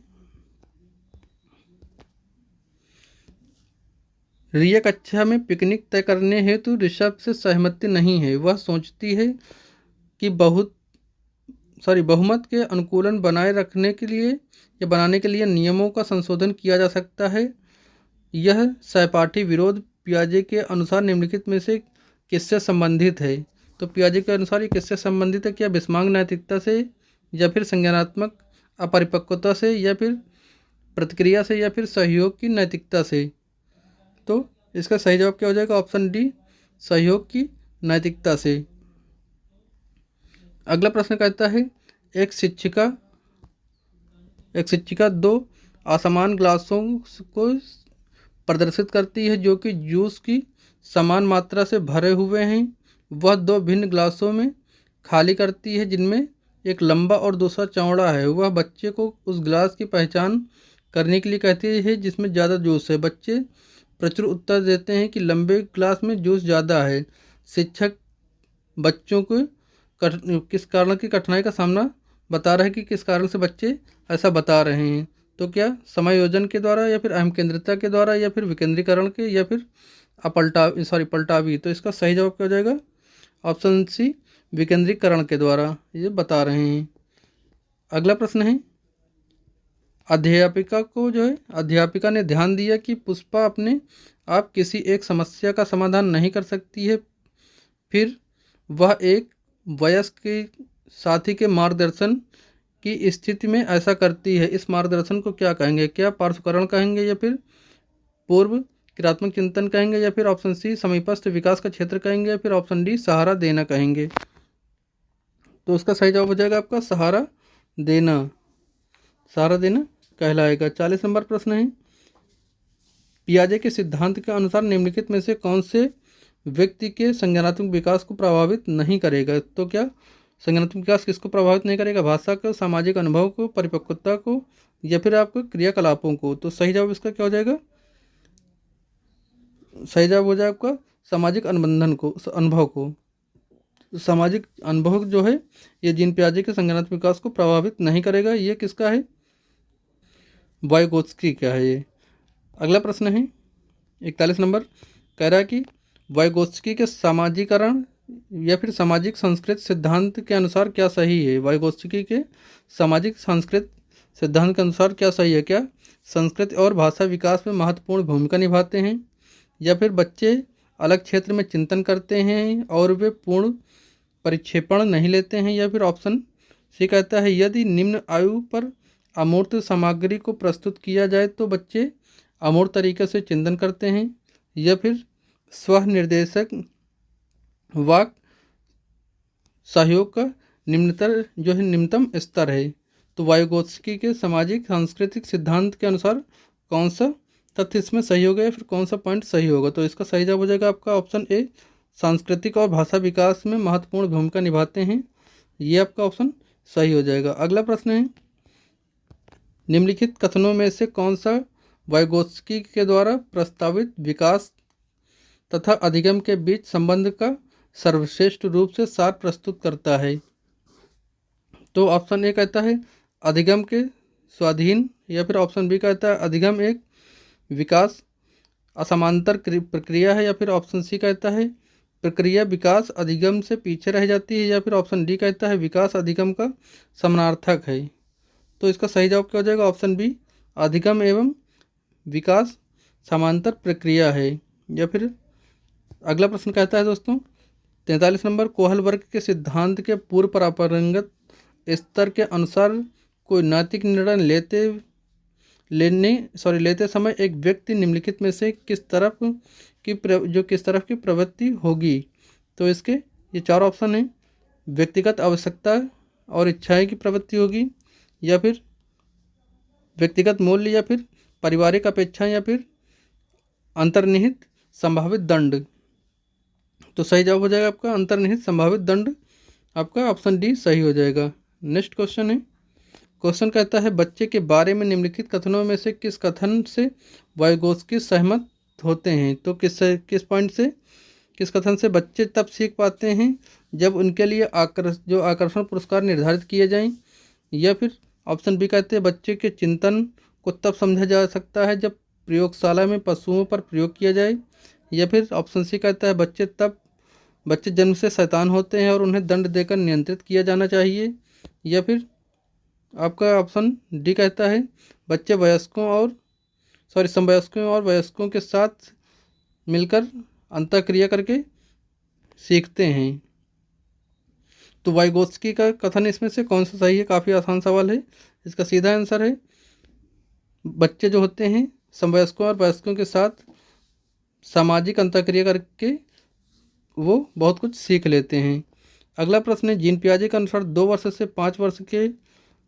[SPEAKER 1] रिया कक्षा में पिकनिक तय करने हेतु ऋषभ से सहमति नहीं है। वह सोचती है कि बहुमत के अनुकूलन बनाने के लिए नियमों का संशोधन किया जा सकता है। यह सहपाठी विरोध पियाजे के अनुसार निम्नलिखित में से किससे संबंधित है? तो पियाजे के अनुसार ये किससे संबंधित है? क्या बिस्मार्क नैतिकता से या फिर संज्ञानात्मक अपरिपक्वता से या फिर प्रतिक्रिया से या फिर सहयोग की नैतिकता से? तो इसका सही जवाब क्या हो जाएगा? ऑप्शन डी, सहयोग की नैतिकता से। अगला प्रश्न कहता है, एक शिक्षिका 2 असमान ग्लासों को प्रदर्शित करती है जो कि जूस की समान मात्रा से भरे हुए हैं। वह 2 भिन्न ग्लासों में खाली करती है जिनमें एक लंबा और दूसरा चौड़ा है। वह बच्चे को उस ग्लास की पहचान करने के लिए कहती है जिसमें ज़्यादा जूस है। बच्चे प्रचुर उत्तर देते हैं कि लंबे ग्लास में जूस ज़्यादा है। शिक्षक बच्चों को किस कारण की कठिनाई का सामना बता रहा है कि किस कारण से बच्चे ऐसा बता रहे हैं। तो क्या समायोजन के द्वारा या फिर अहम केंद्रिता के द्वारा या फिर विकेंद्रीकरण के या फिर पलटावी? तो इसका सही जवाब क्या हो जाएगा? ऑप्शन सी, विकेंद्रीकरण के द्वारा ये बता रहे हैं। अगला प्रश्न है, अध्यापिका ने ध्यान दिया कि पुष्पा अपने आप किसी एक समस्या का समाधान नहीं कर सकती है। फिर वह एक वयस्क के साथी के मार्गदर्शन की स्थिति में ऐसा करती है। इस मार्गदर्शन को क्या कहेंगे? क्या पार्श्वकरण कहेंगे या फिर पूर्व क्रियात्मक चिंतन कहेंगे या फिर ऑप्शन सी, समीपस्थ विकास का क्षेत्र कहेंगे या फिर ऑप्शन डी, सहारा देना कहेंगे? तो उसका सही जवाब हो जाएगा आपका सहारा देना कहलाएगा। 40 नंबर प्रश्न है, पियाजे के सिद्धांत के अनुसार निम्नलिखित में से कौन से व्यक्ति के संज्ञानात्मक विकास को प्रभावित नहीं करेगा? तो क्या संज्ञानात्मक विकास किसको प्रभावित नहीं करेगा? भाषा को, सामाजिक अनुभव को, परिपक्वता को या फिर आपको क्रियाकलापों को? तो सही जवाब इसका क्या हो जाएगा? सही जवाब हो जाएगा आपका सामाजिक अनुभव को। सामाजिक अनुभव जो है ये जीन पियाजे के संज्ञानात्मक विकास को प्रभावित नहीं करेगा। ये किसका है? वाइगोत्स्की का है ये। अगला प्रश्न है 41 नंबर, कह रहा है कि वाइगोत्स्की के सामाजिकरण या फिर सामाजिक संस्कृत सिद्धांत के अनुसार क्या सही है? वाइगोत्स्की के सामाजिक संस्कृत सिद्धांत के अनुसार क्या सही है? क्या संस्कृत और भाषा विकास में महत्वपूर्ण भूमिका निभाते हैं या फिर बच्चे अलग क्षेत्र में चिंतन करते हैं और वे पूर्ण परिक्षेपण नहीं लेते हैं? या फिर ऑप्शन सी कहता है, यदि निम्न आयु पर अमूर्त सामग्री को प्रस्तुत किया जाए तो बच्चे अमूर्त तरीके से चिंतन करते हैं? या फिर स्वनिर्देशक वाक सहयोग का निम्नतम स्तर है? तो वाइगोत्स्की के सामाजिक सांस्कृतिक सिद्धांत के अनुसार कौन सा तथ्य इसमें सही होगा या फिर कौन सा पॉइंट सही होगा? तो इसका सही जवाब हो जाएगा आपका ऑप्शन ए, सांस्कृतिक और भाषा विकास में महत्वपूर्ण भूमिका निभाते हैं। ये आपका ऑप्शन सही हो जाएगा। अगला प्रश्न है, निम्नलिखित कथनों में से कौन सा वाइगोत्स्की के द्वारा प्रस्तावित विकास तथा अधिगम के बीच संबंध का सर्वश्रेष्ठ रूप से सार प्रस्तुत करता है। तो ऑप्शन ए कहता है अधिगम के स्वाधीन, या फिर ऑप्शन बी कहता है अधिगम एक विकास असमांतर प्रक्रिया है, या फिर ऑप्शन सी कहता है प्रक्रिया विकास अधिगम से पीछे रह जाती है, या फिर ऑप्शन डी कहता है विकास अधिगम का समानार्थक है। तो इसका सही जवाब क्या हो जाएगा? ऑप्शन बी अधिगम एवं विकास समांतर प्रक्रिया है। या फिर अगला प्रश्न कहता है दोस्तों 43 नंबर, कोहल वर्ग के सिद्धांत के पूर्व परंपरागत स्तर के अनुसार कोई नैतिक निर्णय लेते समय एक व्यक्ति निम्नलिखित में से किस तरफ की प्रवृत्ति होगी? तो इसके ये चार ऑप्शन हैं। व्यक्तिगत आवश्यकता और इच्छाएं की प्रवृत्ति होगी, या फिर व्यक्तिगत मूल्य, या फिर पारिवारिक अपेक्षाएं, या फिर अंतर्निहित संभावित दंड। तो सही जवाब हो जाएगा आपका अंतर्निहित संभावित दंड, आपका ऑप्शन डी सही हो जाएगा। नेक्स्ट क्वेश्चन है, क्वेश्चन कहता है बच्चे के बारे में निम्नलिखित कथनों में से किस कथन से वाइगोत्स्की सहमत होते हैं? तो किस पॉइंट से, किस कथन से बच्चे तब सीख पाते हैं जब उनके लिए आकर्षण पुरस्कार निर्धारित किए जाएं, या फिर ऑप्शन बी कहते हैं बच्चे के चिंतन को तब समझा जा सकता है जब प्रयोगशाला में पशुओं पर प्रयोग किया जाए, या फिर ऑप्शन सी कहता है बच्चे जन्म से शैतान होते हैं और उन्हें दंड देकर नियंत्रित किया जाना चाहिए, या फिर आपका ऑप्शन डी कहता है बच्चे समवयस्कों और वयस्कों के साथ मिलकर अंतःक्रिया करके सीखते हैं। तो वाइगोत्स्की का कथन इसमें से कौन सा सही है? काफ़ी आसान सवाल है। इसका सीधा आंसर है बच्चे जो होते हैं समवयस्कों और वयस्कों के साथ सामाजिक अंतःक्रिया करके वो बहुत कुछ सीख लेते हैं। अगला प्रश्न है जीन पियाजे के अनुसार 2 वर्ष से 5 वर्ष के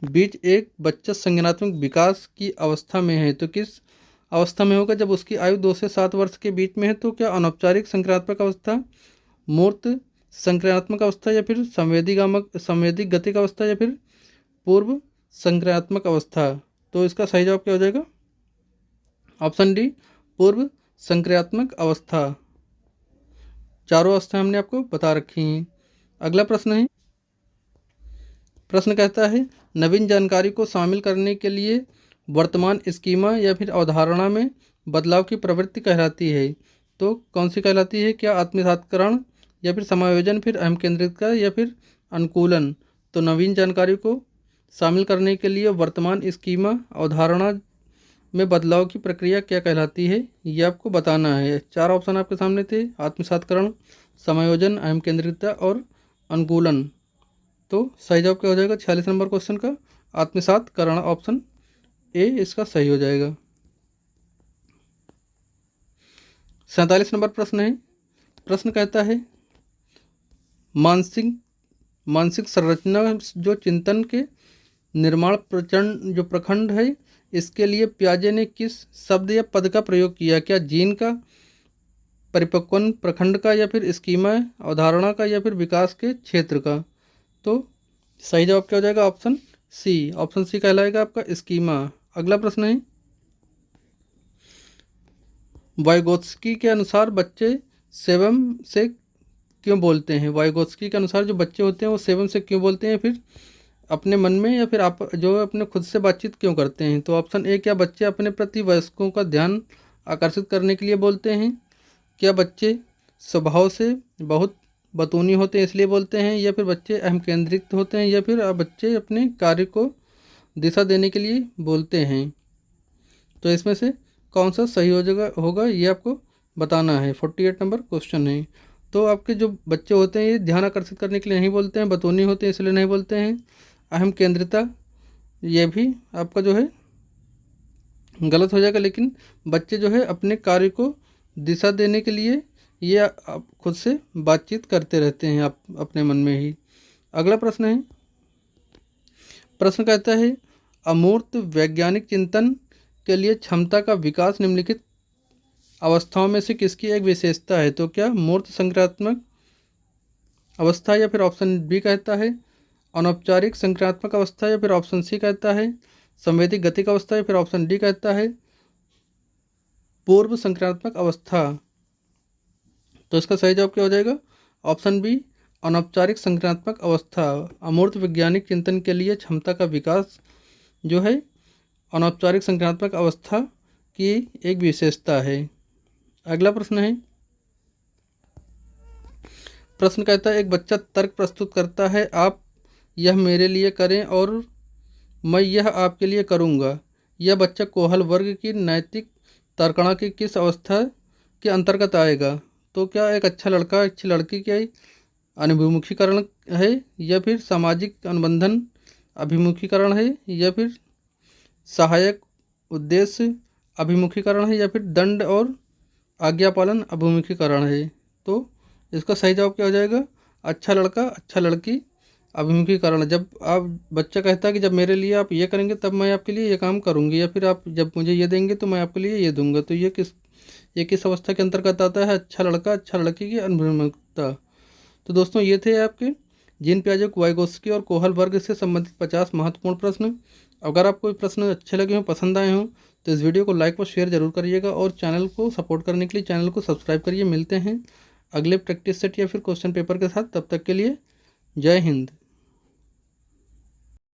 [SPEAKER 1] बीच एक बच्चा संज्ञानात्मक विकास की अवस्था में है, तो किस अवस्था में होगा? जब उसकी आयु 2 से 7 वर्ष के बीच में है। तो क्या अनौपचारिक संक्रियात्मक अवस्था, मूर्त संक्रियात्मक अवस्था, या फिर संवेदी गतिक अवस्था, या फिर पूर्व संक्रियात्मक अवस्था? तो इसका सही जवाब क्या हो जाएगा? ऑप्शन डी पूर्व संक्रियात्मक अवस्था। चारों अवस्था हमने आपको बता रखी हैं। अगला प्रश्न है, प्रश्न कहता है नवीन जानकारी को शामिल करने के लिए वर्तमान स्कीमा या फिर अवधारणा में बदलाव की प्रवृत्ति कहलाती है। तो कौन सी कहलाती है? क्या आत्मसातकरण, या फिर समायोजन, फिर अहम केंद्रितता, या फिर अनुकूलन? तो नवीन जानकारी को शामिल करने के लिए वर्तमान स्कीमा अवधारणा में बदलाव की प्रक्रिया क्या कहलाती है, ये आपको बताना है। 4 ऑप्शन आपके सामने थे, आत्मसातकरण, समायोजन, अहम केंद्रितता और अनुकूलन। तो सही जवाब क्या हो जाएगा 46 नंबर क्वेश्चन का? आत्मसातकरण, ऑप्शन ए इसका सही हो जाएगा। 47 नंबर प्रश्न है, प्रश्न कहता है मानसिक संरचना जो चिंतन के निर्माण प्रखंड है, इसके लिए पियाजे ने किस शब्द या पद का प्रयोग किया? क्या जीन का, परिपक्वन प्रखंड का, या फिर स्कीमा अवधारणा का, या फिर विकास के क्षेत्र का? तो सही जवाब क्या हो जाएगा? ऑप्शन सी कहलाएगा आपका स्कीमा। अगला प्रश्न है वाइगोत्स्की के अनुसार बच्चे सेवन से क्यों बोलते हैं? वाइगोत्स्की के अनुसार जो बच्चे होते हैं वो सेवन से क्यों बोलते हैं, फिर अपने मन में, या फिर आप जो अपने खुद से बातचीत क्यों करते हैं? तो ऑप्शन ए, क्या बच्चे अपने प्रति वयस्कों का ध्यान आकर्षित करने के लिए बोलते हैं? क्या बच्चे स्वभाव से बहुत बतूनी होते हैं इसलिए बोलते हैं? या फिर बच्चे अहम केंद्रित होते हैं? या फिर बच्चे अपने कार्य को दिशा देने के लिए बोलते हैं? तो इसमें से कौन सा सही होगा ये आपको बताना है। 48 नंबर क्वेश्चन है। तो आपके जो बच्चे होते हैं ये ध्यान आकर्षित करने के लिए नहीं बोलते हैं, बतौनी होते हैं इसलिए नहीं बोलते हैं, अहम केंद्रिता ये भी आपका जो है गलत हो जाएगा, लेकिन बच्चे जो है अपने कार्य को दिशा देने के लिए ये आप खुद से बातचीत करते रहते हैं आप अपने मन में ही। अगला प्रश्न है, प्रश्न कहता है अमूर्त वैज्ञानिक चिंतन के लिए क्षमता का विकास निम्नलिखित अवस्थाओं में से किसकी एक विशेषता है? तो क्या मूर्त संक्रियात्मक अवस्था, या फिर ऑप्शन बी कहता है अनौपचारिक संक्रियात्मक अवस्था, या फिर ऑप्शन सी कहता है संवेदी गतिक अवस्था, या फिर ऑप्शन डी कहता है पूर्व संक्रियात्मक अवस्था? तो इसका सही जवाब क्या हो जाएगा? ऑप्शन बी अनौपचारिक संज्ञानात्मक अवस्था, अमूर्त वैज्ञानिक चिंतन के लिए क्षमता का विकास जो है अनौपचारिक संज्ञानात्मक अवस्था की एक विशेषता है। अगला प्रश्न है, प्रश्न कहता है एक बच्चा तर्क प्रस्तुत करता है, आप यह मेरे लिए करें और मैं यह आपके लिए करूंगा। यह बच्चा कोहल वर्ग की नैतिक तर्कणा की किस अवस्था के अंतर्गत आएगा? तो क्या एक अच्छा लड़का अच्छी लड़की के अभिमुखीकरण है, या फिर सामाजिक अनुबंधन अभिमुखीकरण है, या फिर सहायक उद्देश्य अभिमुखीकरण है, या फिर दंड और आज्ञापालन अभिमुखीकरण है? तो इसका सही जवाब क्या हो जाएगा? अच्छा लड़का अच्छा लड़की अभिमुखीकरण। जब आप बच्चा कहता है कि जब मेरे लिए आप ये करेंगे तब मैं आपके लिए ये काम करूंगी, या फिर आप जब मुझे ये देंगे तो मैं आपके लिए ये दूंगा, तो ये किस अवस्था के अंतर्गत आता है? अच्छा लड़का अच्छा लड़की की अभिमुखता। तो दोस्तों ये थे आपके जीन पियाजे, वाइगोत्स्की और कोहल वर्ग से संबंधित 50 महत्वपूर्ण प्रश्न। अगर आपको प्रश्न अच्छे लगे हों, पसंद आए हों, तो इस वीडियो को लाइक और शेयर जरूर करिएगा और चैनल को सपोर्ट करने के लिए चैनल को सब्सक्राइब करिए। मिलते हैं अगले प्रैक्टिस सेट या फिर क्वेश्चन पेपर के साथ। तब तक के लिए जय हिंद।